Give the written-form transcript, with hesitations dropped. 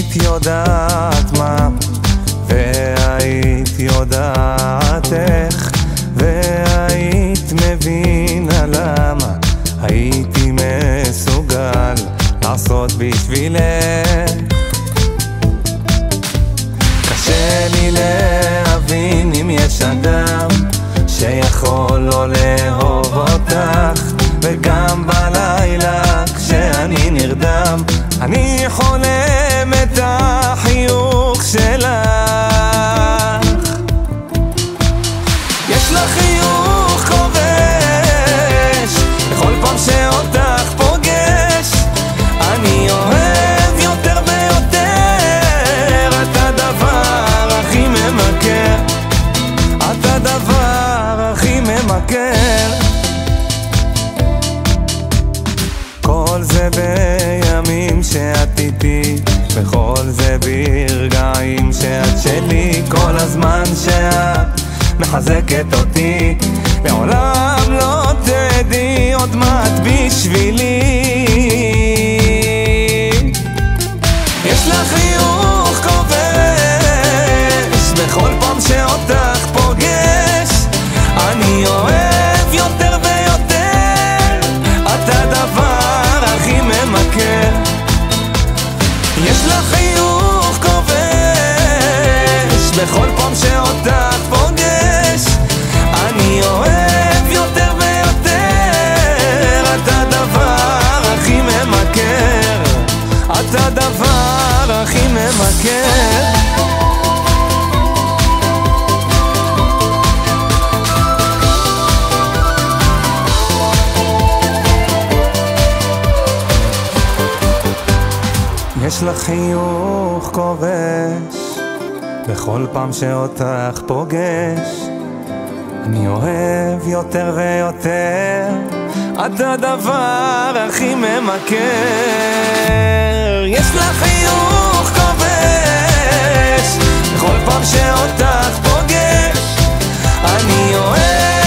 היית יודעת מה, והיית יודעת איך, והיית מבינה למה הייתי מסוגל לעשות בשבילך. קשה לי להבין אם יש אדם שיכול לא לאהוב אותך, וגם בלילה כשאני נרדם אני חולם את החיוך שלך. יש לך חיוך כובש בכל פעם שאותך פוגש, אני אוהב יותר ויותר, את הדבר הכי ממכר, את הדבר הכי ממכר. כל זה בימים שאת איתי, וכל זה ברגעים שאת שלי, כל הזמן שאת מחזקת אותי, לעולם לא תדעי עוד מה את בשבילי. יש לך חיוך כובש בכל פעם שאותך פוגש, אני אוהב יותר ויותר, את הדבר הכי ממכר. יש לך חיוך כובש בכל פעם שאותך פוגש, אני אוהב יותר ויותר, את הדבר הכי ממכר, את הדבר הכי ממכר. יש לך חיוך כובש בכל פעם שאותך פוגש, אני אוהב יותר ויותר, את הדבר הכי ממכר. יש לך חיוך כובש בכל פעם שאותך פוגש, אני אוהב